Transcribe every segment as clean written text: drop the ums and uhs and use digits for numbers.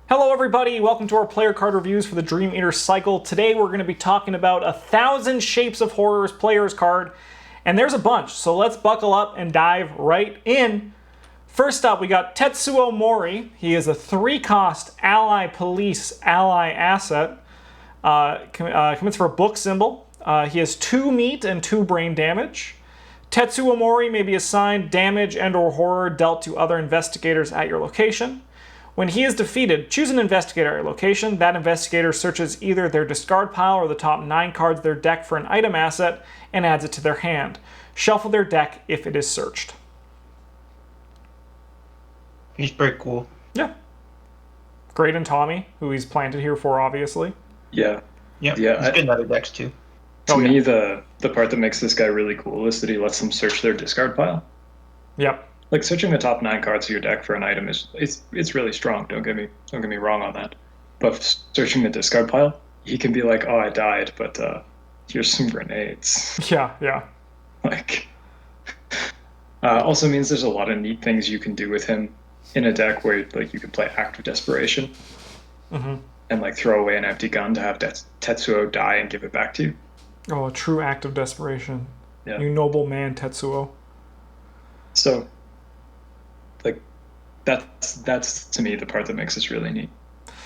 Hello everybody, welcome to our player card reviews for the Dream Eater cycle. Today we're going to be talking about 1,000 Shapes of Horrors players card, and there's a bunch, so let's buckle up and dive right in. First up, we got Etsuomori. He is a 3-cost ally police ally asset. Commits for a book symbol. He has 2 meat and 2 brain damage. Tetsuomori may be assigned damage and or horror dealt to other investigators at your location. When he is defeated, choose an investigator at your location. That investigator searches either their discard pile or the top 9 cards of their deck for an item asset and adds it to their hand. Shuffle their deck if it is searched. He's pretty cool. Yeah. Great in Tommy, who he's planted here for, obviously. Yeah. Yeah. He's good in other decks too. To me, the part that makes this guy really cool is that he lets them search their discard pile. Yep. Like searching the top 9 cards of your deck for an item it's really strong. Don't get me wrong on that. But searching the discard pile, he can be like, "Oh, I died, but here's some grenades." Yeah. Like, also means there's a lot of neat things you can do with him in a deck where like you can play Act of Desperation, and like throw away an empty gun to have Tetsuo die and give it back to you. Oh, a true act of desperation. Yeah. You noble man, Tetsuo. So, like, that's to me the part that makes this really neat.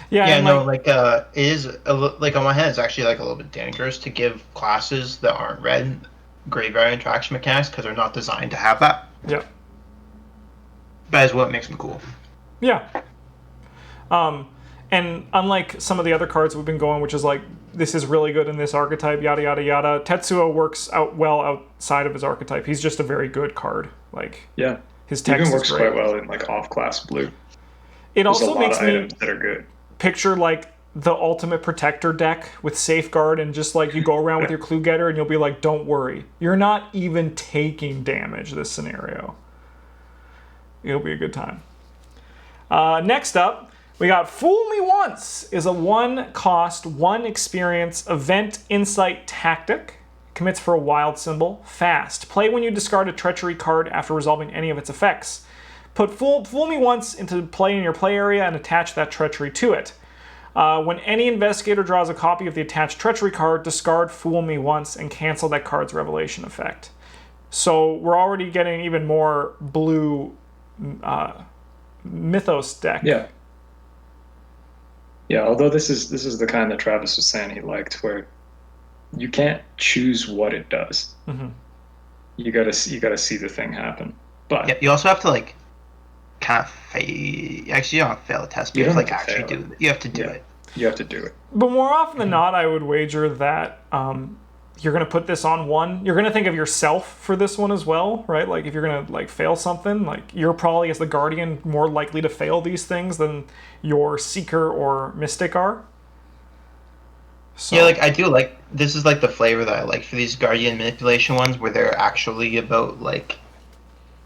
Yeah, no, it is like on one hand, it's actually like a little bit dangerous to give classes that aren't red graveyard interaction mechanics because they're not designed to have that. Yeah. That is what makes them cool. Yeah. And unlike some of the other cards we've been going, which is like, this is really good in this archetype, yada yada yada, Tetsuo works out well outside of his archetype. He's just a very good card. Like, yeah, his text even works is great. quite well in like off-class blue. It There's also a lot makes of me items that are good. Picture like the ultimate protector deck with safeguard, and just like you go around with your clue getter and you'll be like, don't worry, you're not even taking damage this scenario. It'll be a good time. Next up, we got Fool Me Once is a 1-cost, 1-experience event insight tactic. Commits for a wild symbol. Fast. Play when you discard a treachery card after resolving any of its effects. Put Fool Me Once into play in your play area and attach that treachery to it. When any investigator draws a copy of the attached treachery card, discard Fool Me Once and cancel that card's revelation effect. So we're already getting even more blue Mythos deck. Yeah, although this is the kind that Travis was saying he liked, where you can't choose what it does. You gotta see the thing happen. But yeah, you also have to like kind of actually you don't fail a test, but you have to like actually do it. You have to do it. You have to do it. But more often than not, I would wager that you're going to put this on one. You're going to think of yourself for this one as well, right? Like if you're going to like fail something, like you're probably as the guardian more likely to fail these things than your seeker or mystic are. So, yeah, like I do like this is like the flavor that I like for these guardian manipulation ones, where they're actually about like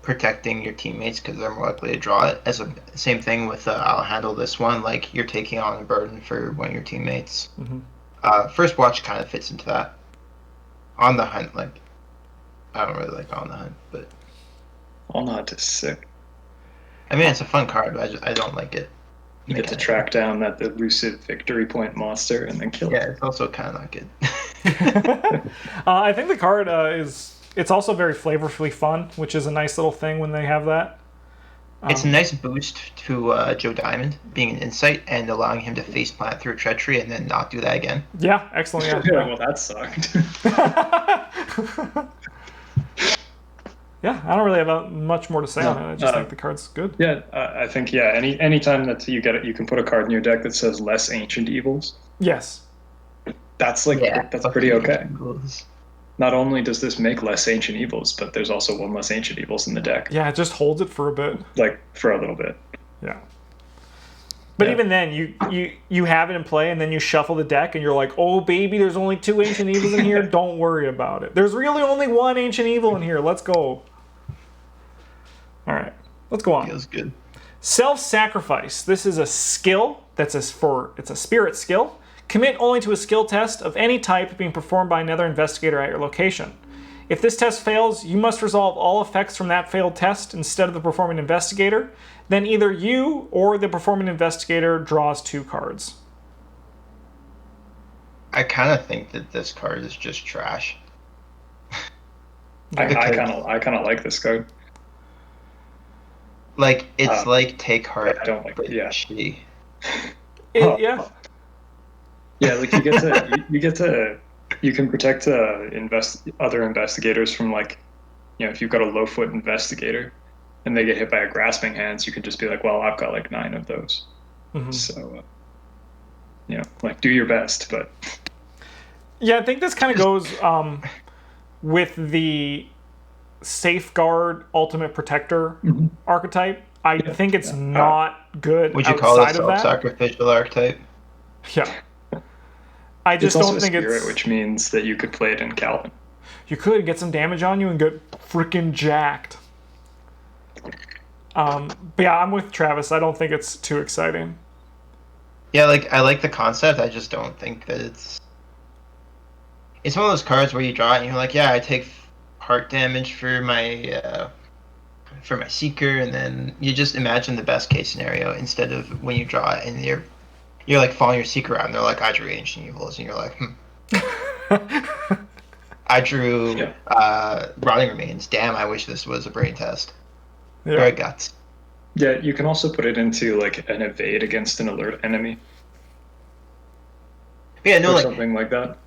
protecting your teammates because they're more likely to draw it. As a same thing with I'll handle this one. Like you're taking on a burden for one of your teammates. First Watch kind of fits into that. On the Hunt, like I don't really like On the Hunt, but On the Hunt is sick. I mean, it's a fun card, but I don't like it. You get to track down that elusive victory point monster and then kill it. Yeah, it's also kind of not good. I think the card it's also very flavorfully fun, which is a nice little thing when they have that. It's a nice boost to Joe Diamond being an insight and allowing him to face plant through treachery and then not do that again. Yeah, excellent. Yeah, well, that sucked. Yeah, I don't really have much more to say on it. I just think the card's good. Yeah, I think any time that you get it, you can put a card in your deck that says less ancient evils. Yes. That's pretty okay. Not only does this make less ancient evils, but there's also 1 less ancient evils in the deck. Yeah, it just holds it for a bit. Like for a little bit. Yeah. But even then, you have it in play, and then you shuffle the deck, and you're like, oh, baby, there's only 2 ancient evils in here. Don't worry about it. There's really only 1 ancient evil in here. Let's go. All right. Let's go on. Feels good. Self-sacrifice. This is a skill it's a spirit skill. Commit only to a skill test of any type being performed by another investigator at your location. If this test fails, you must resolve all effects from that failed test instead of the performing investigator. Then either you or the performing investigator draws 2 cards. I kind of think that this card is just trash. I kind of like this card. Like, it's like Take Heart. I don't like it. Yeah. Shitty. Yeah. Yeah, like you can protect other investigators from, like, if you've got a low-foot investigator and they get hit by a grasping hands, you can just be like, well, I've got like 9 of those. Mm-hmm. So, like, do your best, but. Yeah, I think this kind of goes with the Safeguard Ultimate Protector archetype. I think it's not good. Would you call it self-sacrificial archetype? Yeah. I just don't think it's which means that you could play it in Calvin. You could get some damage on you and get freaking jacked. But yeah, I'm with Travis. I don't think it's too exciting. Yeah, like, I like the concept. I just don't think that it's one of those cards where you draw it and you're like, yeah, I take heart damage for my Seeker, and then you just imagine the best case scenario instead of when you draw it and you're like following your Seeker around. They're like, I drew Ancient Evils, and you're like, I drew Rotting Remains. Damn, I wish this was a brain test. Yeah. Very guts. Yeah, you can also put it into like an evade against an alert enemy. Yeah, no, or like something like that.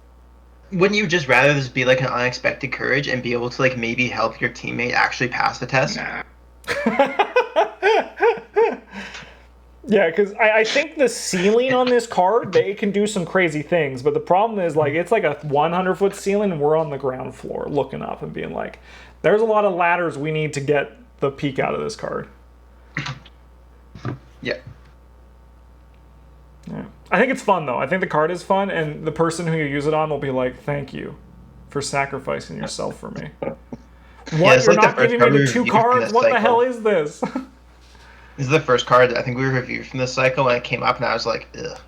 Wouldn't you just rather this be like an unexpected courage and be able to like maybe help your teammate actually pass the test? Nah. Yeah, because I think the ceiling on this card, they can do some crazy things, but the problem is, like, it's like a 100-foot ceiling and we're on the ground floor looking up and being like, there's a lot of ladders we need to get the peak out of this card. Yeah. Yeah. I think it's fun, though. I think the card is fun, and the person who you use it on will be like, thank you for sacrificing yourself for me. What? Yeah, You're not giving me the 2 cards? What the hell is this? This is the first card I think we reviewed from this cycle when it came up, and I was like, ugh.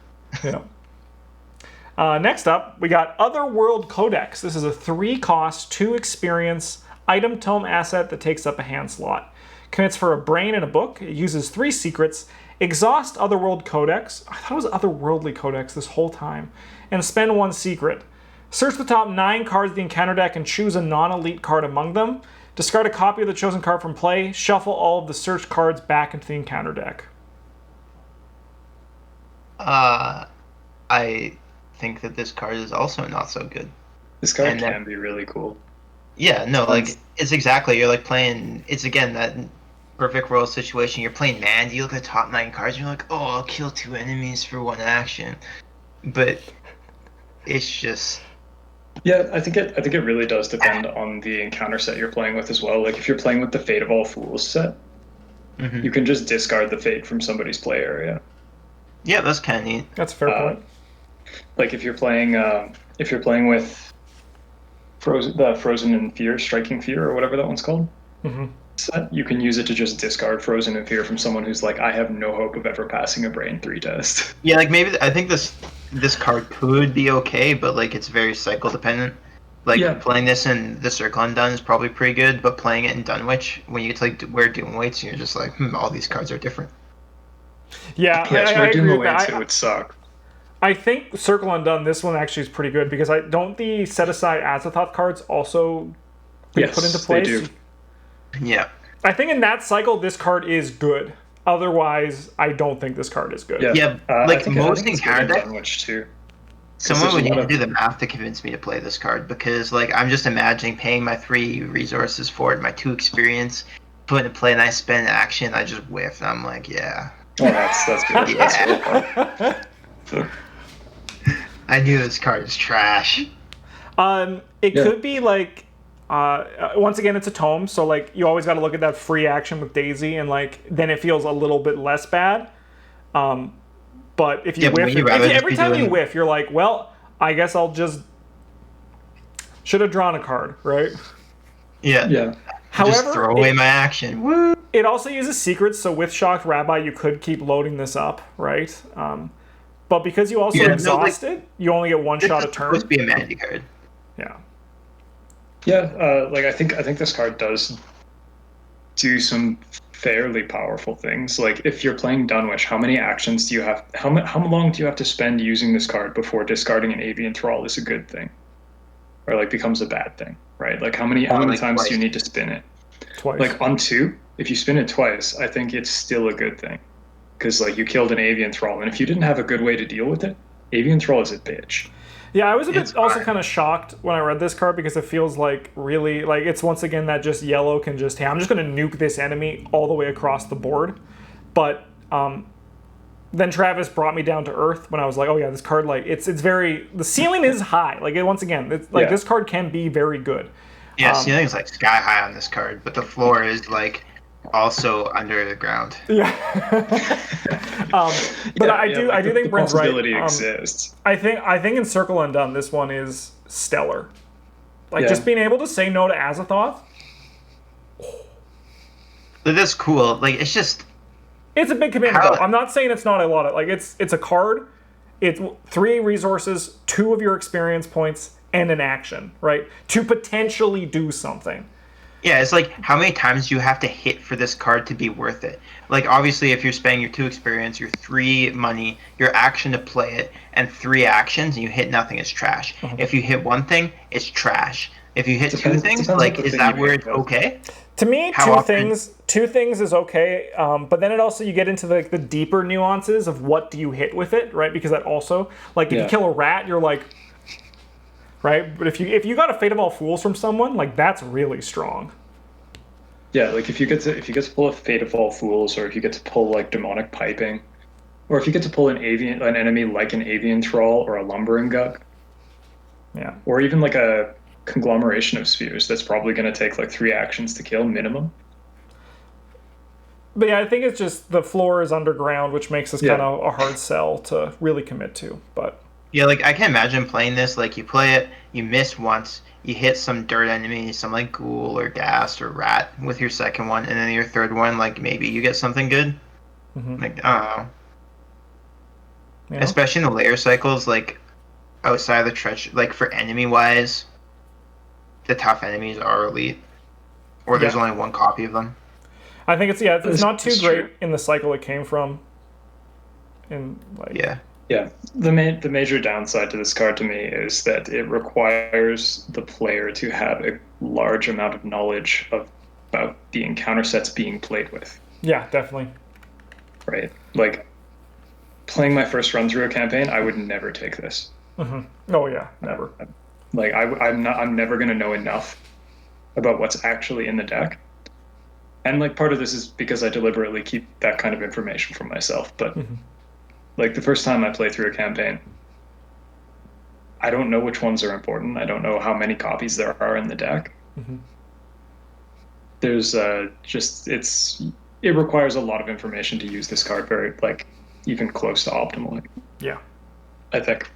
Yeah. Next up, we got otherworldcodex. This is a 3-cost, 2 experience item tome asset that takes up a hand slot. Commits for a brain and a book. It uses 3 secrets. Exhaust otherworldcodex. I thought it was otherworldly codex this whole time. And spend 1 secret. Search the top 9 cards of the encounter deck and choose a non-elite card among them. Discard a copy of the chosen card from play. Shuffle all of the searched cards back into the encounter deck. I think that this card is also not so good. This card can be really cool. Yeah, no, like, it's exactly, you're like playing, it's again that perfect world situation. You're playing Mandy, you look at the top 9 cards, and you're like, oh, I'll kill 2 enemies for 1 action. But it's just... Yeah, I think it really does depend on the encounter set you're playing with as well. Like, if you're playing with the Fate of All Fools set, you can just discard the Fate from somebody's play area. Yeah, that's kind of neat. That's a fair point. Like, if you're playing with Frozen in Fear, Striking Fear, or whatever that one's called, set, you can use it to just discard Frozen in Fear from someone who's like, I have no hope of ever passing a Brain 3 test. Yeah, like, maybe, I think this card could be okay, but like it's very cycle dependent. Like playing this in the Circle Undone is probably pretty good, but playing it in Dunwich, when you get to like wear Doom Weights, you're just like, all these cards are different. Yeah, I agree with that. It would suck. I think Circle Undone, this one actually is pretty good because don't the set aside Azathoth cards also get put into place? They do. Yeah. I think in that cycle, this card is good. Otherwise, I don't think this card is good. Yeah, like most encounter decks too. Someone would need to do the math to convince me to play this card, because like I'm just imagining paying my 3 resources for it, my 2 experience, put it in play, and I spend action, I just whiff, and I'm like, yeah. Oh, that's good. Yeah. I knew this card is trash. It could be like, once again, it's a tome, so like you always got to look at that free action with Daisy, and like then it feels a little bit less bad. But if you whiff, every time you whiff, you're like, well, I guess I'll just should have drawn a card, right? Yeah. However, just throw away my action. Woo! It also uses secrets, so with Shocked Rabbi, you could keep loading this up, right? But because you also exhaust it, you only get 1 shot a turn. It's supposed to be a Mandy card. Yeah. Yeah, like I think this card does do some fairly powerful things. Like if you're playing Dunwich, how many actions do you have? How long do you have to spend using this card before discarding an avian thrall is a good thing, or like becomes a bad thing, right? Like how many Like times do you twice. need to spin it? Twice. Like on two, if you spin it twice, I think it's still a good thing because like you killed an avian thrall, and if you didn't have a good way to deal with it, avian thrall is a bitch. Yeah, I was a It's bit also fine. kind of shocked when I read this card because it feels like really like it's once again that just yellow can just, hey, I'm just going to nuke this enemy all the way across the board. But then Travis brought me down to earth when I was like, oh yeah, this card, like it's very, the ceiling is high. Like once again, it's like Yeah. this card can be very good. Yeah, ceiling's like sky high on this card, but the floor is like also under the ground. Yeah. But Yeah, I yeah, do like think the Brent's right. possibility exists. I think in Circle Undone, this one is stellar. Like Yeah. just being able to say no to Azathoth, But that's cool. Like it's just it's a big commitment. How- Though I'm not saying it's not a lot of like it's a card. It's 3 resources, 2 of your experience points, and an action, right? To potentially do something. yeah, it's like how many times do you have to hit for this card to be worth it? Like obviously if you're spending your 2 experience, your 3 money, your action to play it, and 3 actions and you hit nothing, it's trash. If you hit one thing, it's trash. If you hit Depends- 2 things, depends like what the is thing that you where hit it's does. okay? To me, How two often- things is okay. But then it also you get into the deeper nuances of what do you hit with it, right? Because that also like if you Yeah. kill a rat, you're like, right? But if you got a Fate of All Fools from someone, like that's really strong. Yeah, like if you get to pull a Fate of All Fools, or if you get to pull like Demonic Piping, or if you get to pull an enemy like an avian thrall or a lumbering guk, Yeah. or even like a conglomeration of spheres, that's probably going to take like 3 actions to kill minimum. But yeah, I think it's just the floor is underground, which makes this Yeah. kind of a hard sell to really commit to. But Yeah, like I can imagine playing this, like you play it, you miss once, you hit some dirt enemy, some like ghoul or ghast or rat with your second one, and then your third one, like maybe you get something good. Like I don't know. you know? Especially in the layer cycles, like outside of the treachery, like for enemy wise, the tough enemies are elite, or there's Yeah. only 1 copy of them. I think it's not too It's great true. in the cycle it came from. In like Yeah, Yeah, the major downside to this card to me is that it requires the player to have a large amount of knowledge about the encounter sets being played with, yeah, definitely. right? Like playing my first run through a campaign, I would never take this. Oh yeah, never. Like I'm never gonna know enough about what's actually in the deck. And like part of this is because I deliberately keep that kind of information from myself. But like the first time I play through a campaign, I don't know which ones are important. I don't know how many copies there are in the deck. There's it requires a lot of information to use this card very like even close to optimally, Yeah. I think.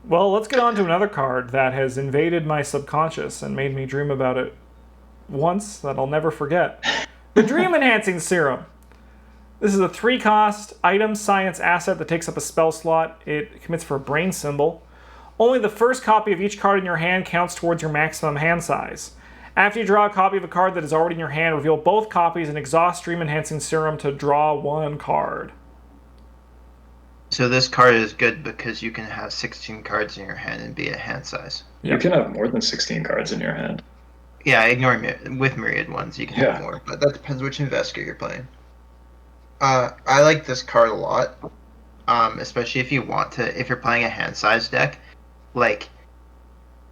Well, let's get on to another card that has invaded my subconscious and made me dream about it once that I'll never forget. The Dream Enhancing Serum. This is a 3-cost item science asset that takes up a spell slot. It commits for a brain symbol. Only the first copy of each card in your hand counts towards your maximum hand size. After you draw a copy of a card that is already in your hand, reveal both copies and exhaust Dream Enhancing Serum to draw 1 card. so this card is good because you can have 16 cards in your hand and be at hand size. You can have more than 16 cards in your hand. Yeah, ignore with myriad ones, you can Yeah. have more, but that depends which investigator you're playing. I like this card a lot, especially if you're playing a hand size deck, like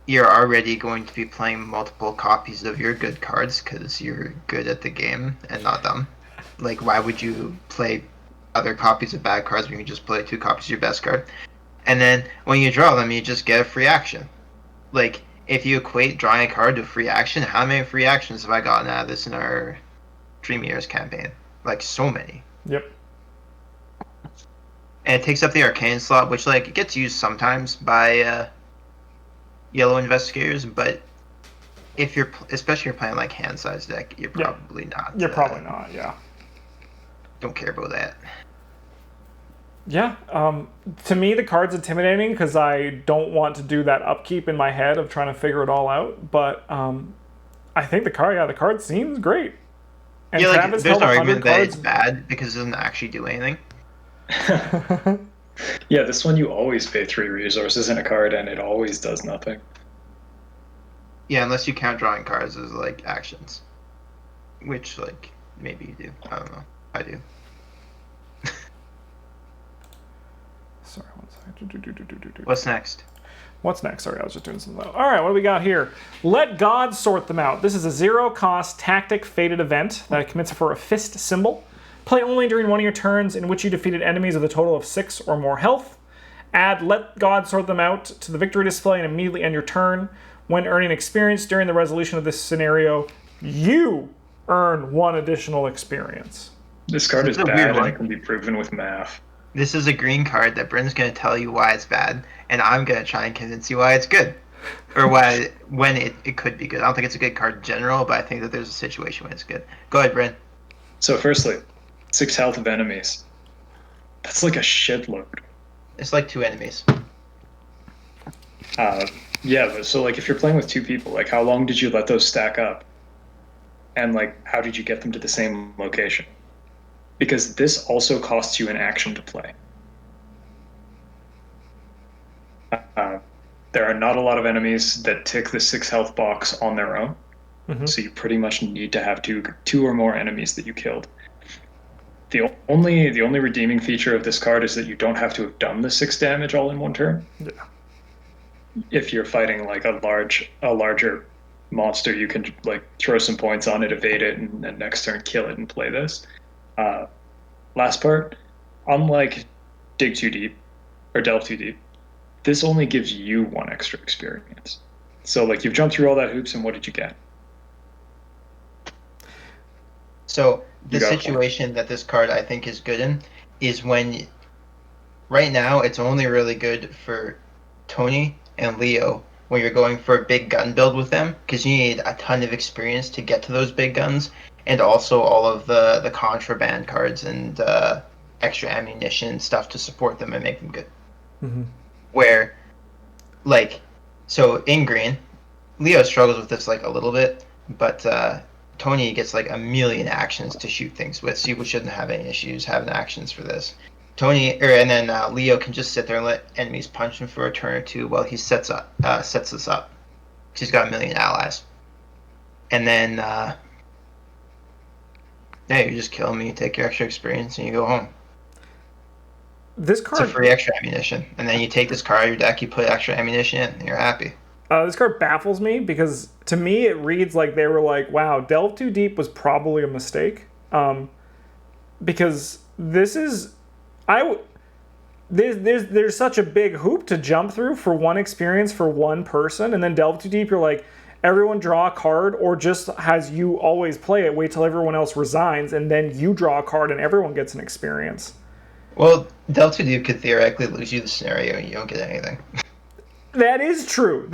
you're already going to be playing multiple copies of your good cards because you're good at the game and not dumb. Like, why would you play other copies of bad cards when you just play 2 copies of your best card? And then when you draw them, you just get a free action. Like, if you equate drawing a card to a free action, how many free actions have I gotten out of this in our Dream Years campaign? Like, so many. Yep. And it takes up the arcane slot, which like it gets used sometimes by yellow investigators, but if you're especially if you're playing like hand size deck, you're probably not. You're probably not, yeah. Don't care about that. Yeah. To me, the card's intimidating because I don't want to do that upkeep in my head of trying to figure it all out. But I think the card seems great. And Yeah, like Travis there's held no 100 argument that it's cards. bad because it doesn't actually do anything. Yeah, this one you always pay 3 resources in a card, and it always does nothing. Yeah, unless you count drawing cards as like actions, which like maybe you do. I don't know. I do. Sorry, one second. What's next? What's next? Sorry, I was just doing something. All right, what do we got here? Let God sort them out. This is a 0-cost tactic fated event that commits for a fist symbol. Play only during one of your turns in which you defeated enemies with a total of 6 or more health. Add Let God sort them out to the victory display and immediately end your turn. When earning experience during the resolution of this scenario, you earn 1 additional experience. This card is It's a weird bad, and one. it can be proven with math. This is a green card that Bryn's gonna tell you why it's bad, and I'm gonna try and convince you why it's good, or when it could be good. I don't think it's a good card in general, but I think that there's a situation when it's good. Go ahead, Bryn. So firstly, 6 health of enemies. That's like a shitload. It's like 2 enemies. Yeah, but so like if you're playing with 2 people, like how long did you let those stack up? And like how did you get them to the same location? Because this also costs you an action to play. There are not a lot of enemies that tick the 6 health box on their own. So you pretty much need to have two or more enemies that you killed. The only redeeming feature of this card is that you don't have to have done the 6 damage all in one turn. Yeah. If you're fighting like a larger monster, you can like throw some points on it, evade it, and then next turn kill it and play this. Last part, unlike Dig Too Deep or Delve Too Deep, this only gives you 1 extra experience. So like you've jumped through all that hoops, and what did you get? So the You got situation that this card I think is good in is when right now it's only really good for Tony and Leo when you're going for a big gun build with them, because you need a ton of experience to get to those big guns, and also all of the contraband cards and extra ammunition stuff to support them and make them good. Where, like, so in green, Leo struggles with this like a little bit, but Tony gets like a million actions to shoot things with, so you shouldn't have any issues having actions for this. And then Leo can just sit there and let enemies punch him for a turn or 2 while he sets this up. He's got a million allies, and then you just kill him, you take your extra experience, and you go home. This It's card, a free extra ammunition, and then you take this card out of your deck, you put extra ammunition in, and you're happy. this card baffles me because to me it reads like they were like, wow, Delve Too Deep was probably a mistake. Because this is, there's such a big hoop to jump through for 1 experience for 1 person, and then Delve Too Deep, you're like, everyone draw a card, or just has you always play it, wait till everyone else resigns, and then you draw a card and everyone gets an experience. Well, Delve Too Deep could theoretically lose you the scenario and you don't get anything. That is true.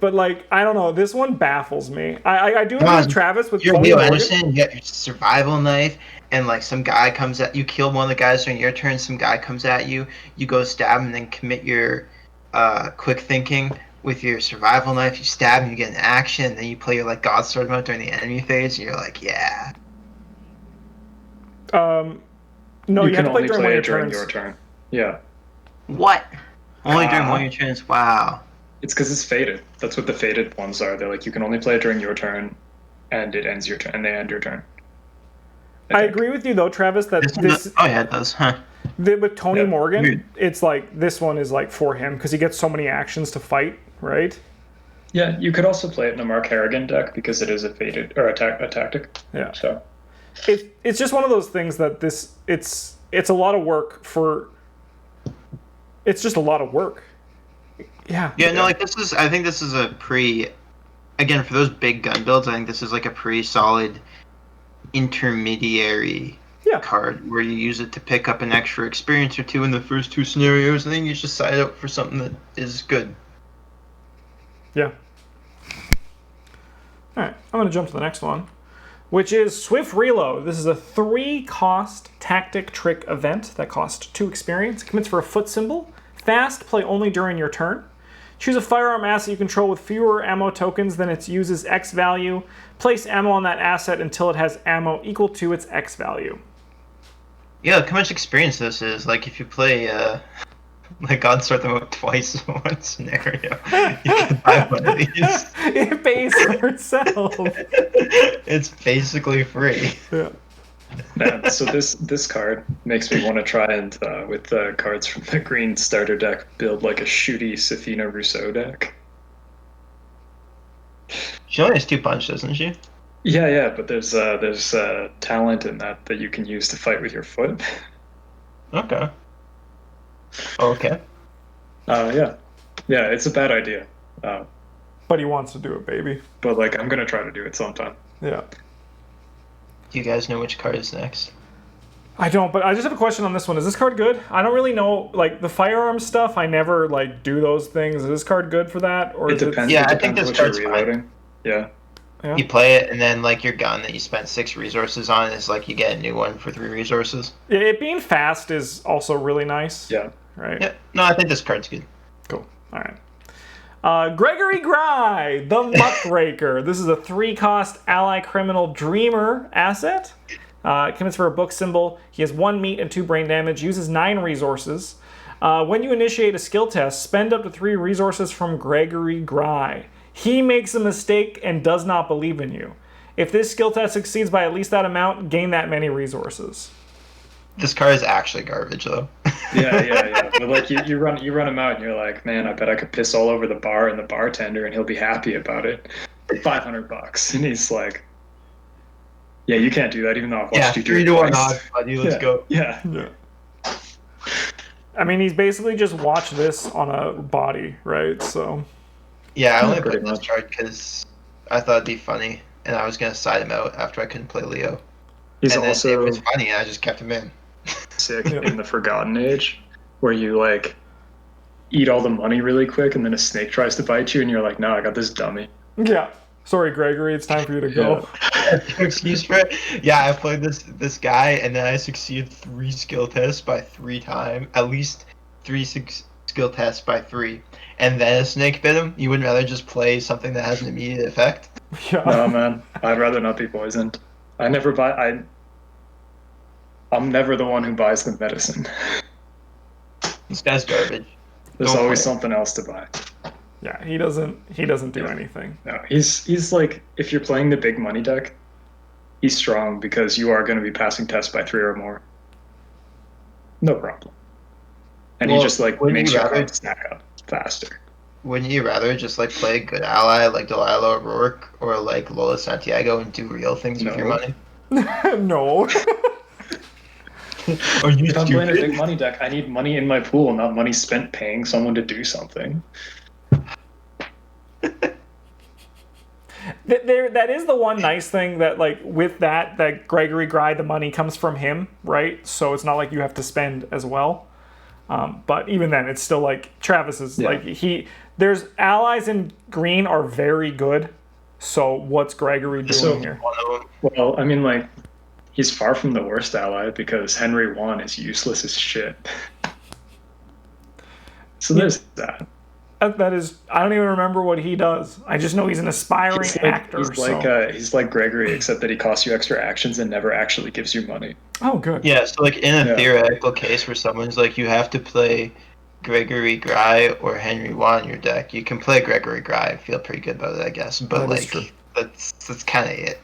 But like, I don't know. This one baffles me. I do agree with Travis with You're Tony Leo Morgan. Anderson, you got your survival knife, and like some guy comes at you, kill one of the guys during your turn, some guy comes at you, you go stab him, and then commit your quick thinking with your survival knife, you stab him, you get an action, and then you play your like God Sword mode during the enemy phase, and you're like, yeah. No, you have can to play only during one play of it your during turns. your turn. Yeah. What? Only during one of your turns? Wow. It's because it's fated. That's what the fated ones are. They're like you can only play it during your turn, and it ends your turn, and they end your turn. I agree with you though, Travis, that this Oh yeah, it does, huh? with Tony Yeah. Morgan, Weird. it's like this one is like for him because he gets so many actions to fight, right? Yeah, you could also play it in a Mark Harrigan deck because it is a fated or a tactic. Yeah. So It's just one of those things that it's a lot of work for. It's just a lot of work. Yeah. Yeah, no, like I think this is a again, for those big gun builds, I think this is like a pretty solid intermediary card where you use it to pick up an extra experience or 2 in the first 2 scenarios, and then you just side out for something that is good. Yeah. All right, I'm going to jump to the next one. which is Swift Reload. This is a 3-cost tactic trick event that costs 2 experience. It commits for a foot symbol. Fast, play only during your turn. Choose a firearm asset you control with fewer ammo tokens than its uses X value. Place ammo on that asset until it has ammo equal to its X value. Yeah, look how much experience this is. Like, if you play, like, God Sort Them Out twice in one scenario, you can buy one of these. It pays for itself. It's basically free. Yeah. Man, so this card makes me want to try and, with the cards from the green starter deck, build like a shooty Safina Rousseau deck. She only has 2 punch, doesn't she? Yeah, but there's talent in that you can use to fight with your foot. Okay. Okay. Yeah, it's a bad idea. But he wants to do it, baby. But like, I'm gonna try to do it sometime. Yeah. Do you guys know which card is next? I don't, but I just have a question on this one. Is this card good? I don't really know, like, the firearm stuff, I never, like, do those things. Is this card good for that? Or It depends. Yeah, it I think depends this what card's you're fine. reloading. Yeah. Yeah. You play it, and then, like, your gun that you spent 6 resources on is, like, you get a new one for 3 resources. It being fast is also really nice. Yeah. Right? Yep. No, I think this card's good. Cool. All right. Gregory Gry, the Muckraker. This is a 3-cost ally criminal dreamer asset. Commits for a book symbol. He has 1 meat and 2 brain damage. Uses 9 resources. When you initiate a skill test, spend up to 3 resources from Gregory Gry. He makes a mistake and does not believe in you. If this skill test succeeds by at least that amount, gain that many resources. This card is actually garbage, though. Yeah. But like, you run him out, and you're like, man, I bet I could piss all over the bar and the bartender, and he'll be happy about it. $500, and he's like, yeah, you can't do that, even though I've watched you do it 3 to 1 twice. odds, buddy. Let's go. Yeah. I mean, he's basically just watched this on a body, right? So. Yeah, I only Pretty put this much. card because I thought it'd be funny, and I was gonna side him out after I couldn't play Leo. He's And then also it was funny, and I just kept him in. sick in the Forgotten Age, where you like eat all the money really quick, and then a snake tries to bite you, and you're like, no, I got this dummy. Yeah. Sorry, Gregory. It's time for you to go. Excuse for it. Yeah, I played this guy, and then I succeeded 3 skill tests by 3 times. At least 3 skill tests by 3. And then a snake bit him. You would rather just play something that has an immediate effect? Yeah. No, man, I'd rather not be poisoned. I never buy. I'm never the one who buys the medicine. This guy's garbage. There's Don't always play. something else to buy. Yeah. He doesn't do anything. No, he's like, if you're playing the big money deck, he's strong because you are going to be passing tests by 3 or more. No problem. And he Well, just like wouldn't makes you your rather- cards stack up faster. Wouldn't you rather just like play a good ally like Delilah O'Rourke or like Lola Santiago and do real things with your No. money? No. Are you If I'm playing a stupid? big money deck, I need money in my pool, not money spent paying someone to do something. That is the one nice thing that, like, with that Gregory Gry, the money comes from him, right? So it's not like you have to spend as well. But even then, it's still like Travis is Yeah. like there's allies in green are very good. So what's Gregory doing So- here? One of them. Well, I mean, like, he's far from the worst ally because Henry Wan is useless as shit. So there's that. That is, I don't even remember what he does. I just know he's an aspiring actor. He's like Gregory, except that he costs you extra actions and never actually gives you money. Oh, good. Yeah, so like in a Yeah. theoretical case where someone's like you have to play Gregory Gry or Henry Wan in your deck, you can play Gregory Gry and feel pretty good about it, I guess. But That is true. like that's kind of it.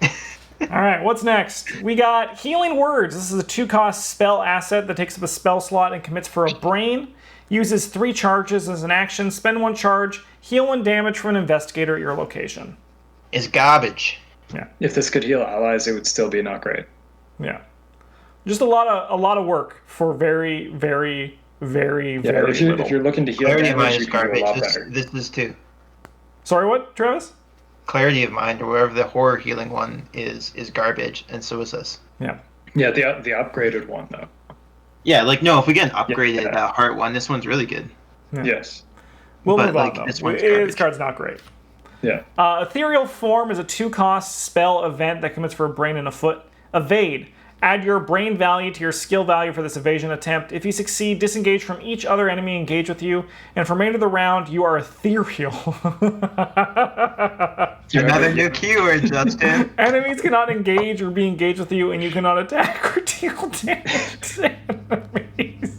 All right, what's next? We got Healing Words. This is a 2-cost spell asset that takes up a spell slot and commits for a brain. Uses 3 charges as an action. Spend 1 charge. Heal 1 damage from an investigator at your location. It's garbage. If this could heal allies, it would still be not great. Yeah. Just a lot of work for very, very, very, Yeah, very if little. you're looking to heal Clarity of mind damage, is you can do a garbage. lot This, better. this is too. Sorry, what, Travis? Clarity of mind or wherever the horror healing one is garbage, and so is this. Yeah. Yeah, the upgraded one though. Yeah, like no, if we get an upgraded Yeah. heart one, this one's really good. Yeah. Yes. We'll But, move on, like, though. this one's This garbage. card's not great. Yeah. Ethereal Form is a 2-cost spell event that commits for a brain and a foot. Evade. Add your brain value to your skill value for this evasion attempt. If you succeed, disengage from each other enemy engaged with you, and for the remainder of the round, you are ethereal. Another new keyword, Justin. Enemies cannot engage or be engaged with you, and you cannot attack or deal damage to enemies.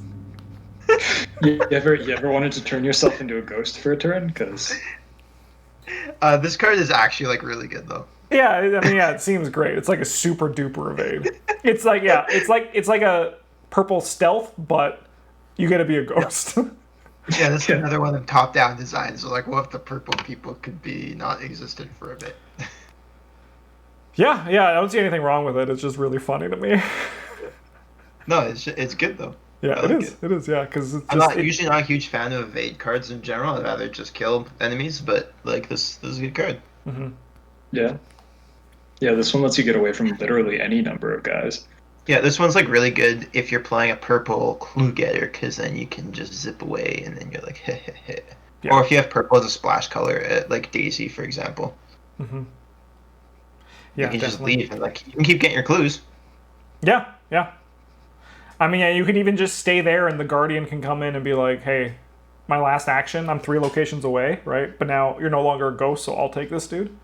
You ever wanted to turn yourself into a ghost for a turn? Because this card is actually like really good though. Yeah, I mean, yeah, it seems great. It's like a super duper evade. It's like, yeah, it's like a purple stealth, but you get to be a ghost. Yeah, that's another one of top-down designs. So like, what if the purple people could be not existent for a bit? Yeah, I don't see anything wrong with it. It's just really funny to me. No, it's good though. Yeah, I like it is, yeah, because it's usually not a huge fan of evade cards in general. I'd rather just kill enemies, but like this is a good card. Mm-hmm. Yeah, this one lets you get away from literally any number of guys. Yeah, this one's like really good if you're playing a purple clue getter, because then you can just zip away and then you're like, heh heh heh. Yeah. Or if you have purple as a splash color, like Daisy, for example. Mm-hmm. Yeah, you can definitely. just leave and like you can keep getting your clues. Yeah. I mean, yeah, you can even just stay there, and the Guardian can come in and be like, "Hey, my last action, I'm 3 locations away, right? But now you're no longer a ghost, so I'll take this dude."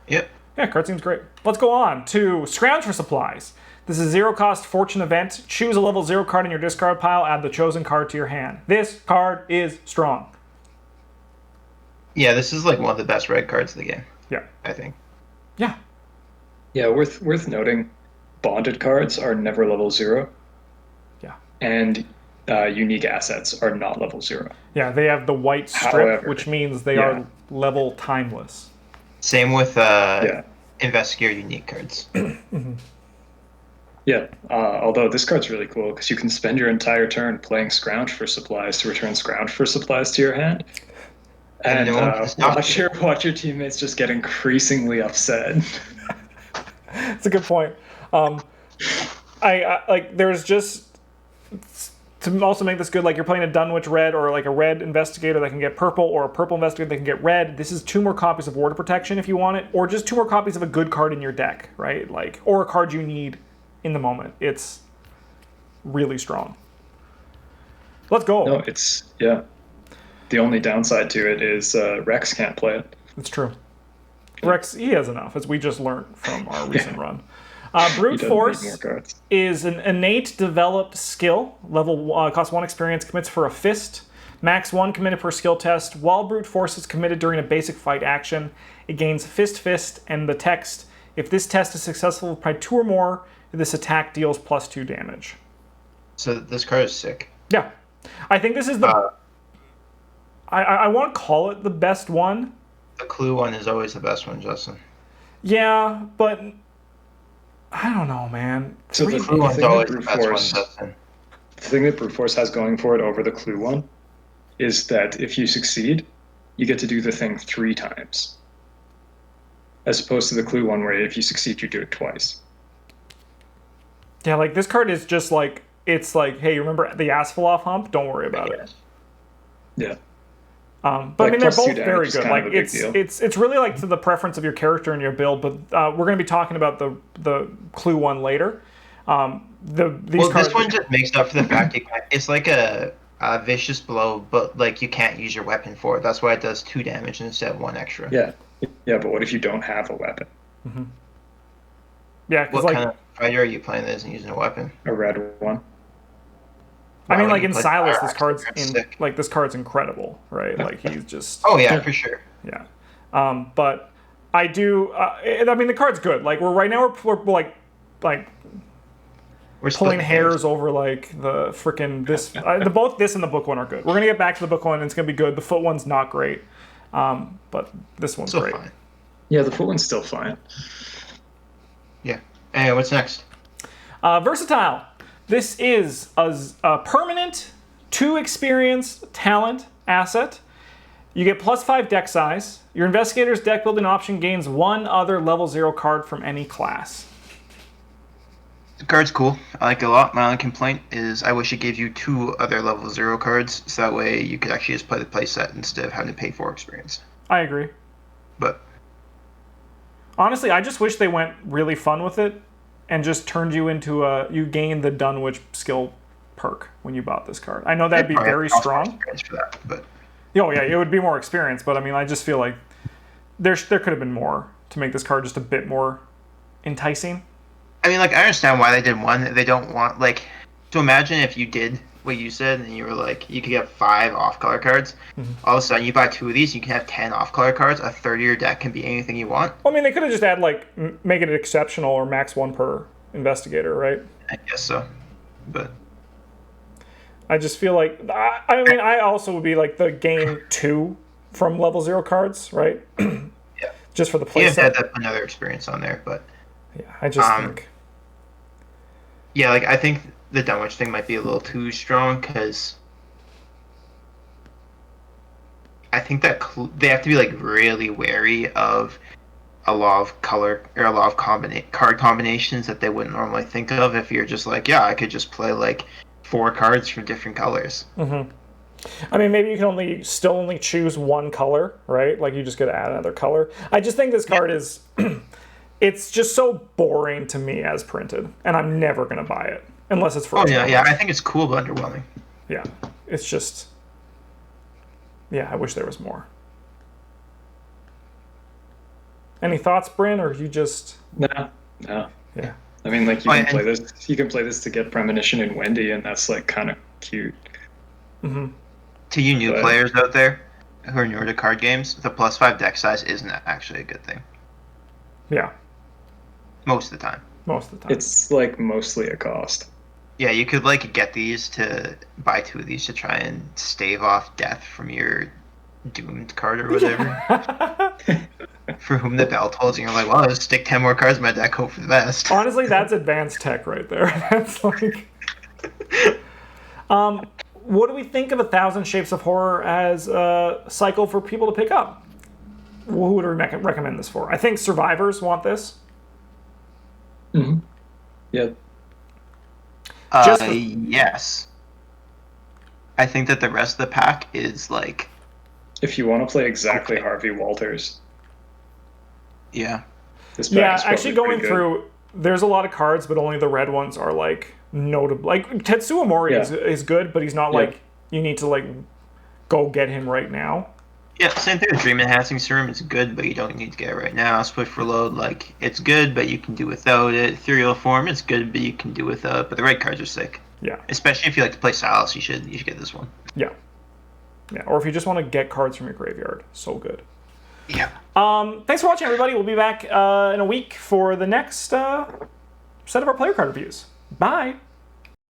Yep. Yeah, card seems great. Let's go on to Scrounge for supplies. This is a 0-cost fortune event. Choose a level 0 card in your discard pile. Add the chosen card to your hand. This card is strong. Yeah, this is like one of the best red cards of the game. Yeah, I think. Yeah. Yeah, worth noting, bonded cards are never level 0. Yeah. And unique assets are not level 0. Yeah, they have the white strip, however, which means they are level timeless. Same with Investigator unique cards. Mm-hmm. Yeah, although this card's really cool because you can spend your entire turn playing Scrounge for supplies to return Scrounge for supplies to your hand. And watch your teammates just get increasingly upset. That's a good point. I like. There's just to also make this good. Like you're playing a Dunwich red or like a red investigator that can get purple, or a purple investigator that can get red. This is 2 more copies of Ward of Protection if you want it, or just 2 more copies of a good card in your deck, right? Like, or a card you need in the moment. It's really strong. Let's go. No, the only downside to it is Rex can't play it. It's true. Rex, he has enough, as we just learned from our recent run. Brute Force is an innate developed skill. Level costs 1 experience, commits for a fist. Max 1 committed per skill test. While Brute Force is committed during a basic fight action, it gains fist, and the text. If this test is successful by 2 or more, this attack deals +2 damage. So this card is sick. Yeah. I think this is the... I want to call it the best one. The clue one is always the best one, Justin. Yeah, but... I don't know, man. So the clue one's always the best one, Justin. The thing that Brute Force has going for it over the clue one is that if you succeed, you get to do the thing 3 times. As opposed to the clue one where if you succeed, you do it twice. Yeah, like this card is just like, it's like, hey, you remember the Asphalov hump? Don't worry about it. Yeah. But like, I mean, they're both very good. Like it's really like to the preference of your character and your build. But we're going to be talking about the clue one later. This one just makes up for the fact it's like a vicious blow, but like you can't use your weapon for it. That's why it does 2 damage instead of 1 extra. Yeah, but what if you don't have a weapon? Mm-hmm. Yeah, what kind of fighter are you playing that isn't using a weapon? A red one. I mean, like in Silas, this card's incredible, right? Like he's just. Oh yeah, for sure. Yeah, but I do. I mean, the card's good. Like right now we're pulling hairs over like the frickin' this. Both this and the book one are good. We're gonna get back to the book one, and it's gonna be good. The foot one's not great, but this one's still great. Fine. Yeah, the foot one's still fine. Yeah. Hey, what's next? Versatile. This is a permanent 2 experience talent asset. You get +5 deck size. Your investigator's deck building option gains 1 other level 0 card from any class. The card's cool. I like it a lot. My only complaint is I wish it gave you 2 other level 0 cards, so that way you could actually just play the playset instead of having to pay for experience. I agree. But Honestly, I just wish they went really fun with it and just turned you into you gained the Dunwich skill perk when you bought this card. I know that'd be very strong. For that, but Oh yeah, it would be more experience, but I mean, I just feel like there could have been more to make this card just a bit more enticing. I mean, like, I understand why they did one. They don't want, like, so imagine if you did what you said and you were like, you could get 5 off-color cards. Mm-hmm. All of a sudden, you buy 2 of these, you can have 10 off-color cards. A third of your deck can be anything you want. Well, I mean, they could have just had like make it exceptional or max 1 per investigator, right? I guess so, but I just feel like I mean, I also would be like the gain 2 from level 0 cards, right? yeah, Just for the play you set. have another experience on there, but Yeah, I just think. yeah, like I think the Dunwich thing might be a little too strong because I think that they have to be like really wary of a lot of color or a lot of card combinations that they wouldn't normally think of if you're just like, yeah, I could just play like 4 cards from different colors. Mm-hmm. I mean, maybe you can still only choose 1 color, right? Like you just get to add another color. I just think this card is, it's just so boring to me as printed, and I'm never gonna buy it unless it's for. Oh yeah, I think it's cool but underwhelming. Yeah, it's just. Yeah, I wish there was more. Any thoughts, Bryn, or you just? No. Yeah. I mean, like you can play this. You can play this to get Premonition and Wendy, and that's like kind of cute. Mm-hmm. To you new players out there who are newer to card games, the +5 deck size isn't actually a good thing. Yeah. Most of the time. It's like mostly a cost. Yeah, you could like get these to buy 2 of these to try and stave off death from your doomed card or whatever. For whom the bell tolls, and you're like, well, just stick 10 more cards in my deck, hope for the best. Honestly, that's advanced tech right there. That's like. What do we think of 1,000 Shapes of Horror as a cycle for people to pick up? Who would we recommend this for? I think survivors want this. Mm-hmm. Yeah. Yes. I think that the rest of the pack is like. If you want to play exactly Harvey Walters. Yeah. Yeah, actually going through, there's a lot of cards, but only the red ones are like notable. Like Tetsuomori is good, but he's not like you need to like go get him right now. Yeah, same thing with Dream Enhancing Serum. It's good, but you don't need to get it right now. Swift Reload, like it's good, but you can do without it. Ethereal Form, it's good, but you can do without. But the red cards are sick. Yeah. Especially if you like to play Silas, you should get this one. Yeah. Yeah, or if you just want to get cards from your graveyard, so good. Yeah. Thanks for watching, everybody. We'll be back in a week for the next set of our player card reviews. Bye.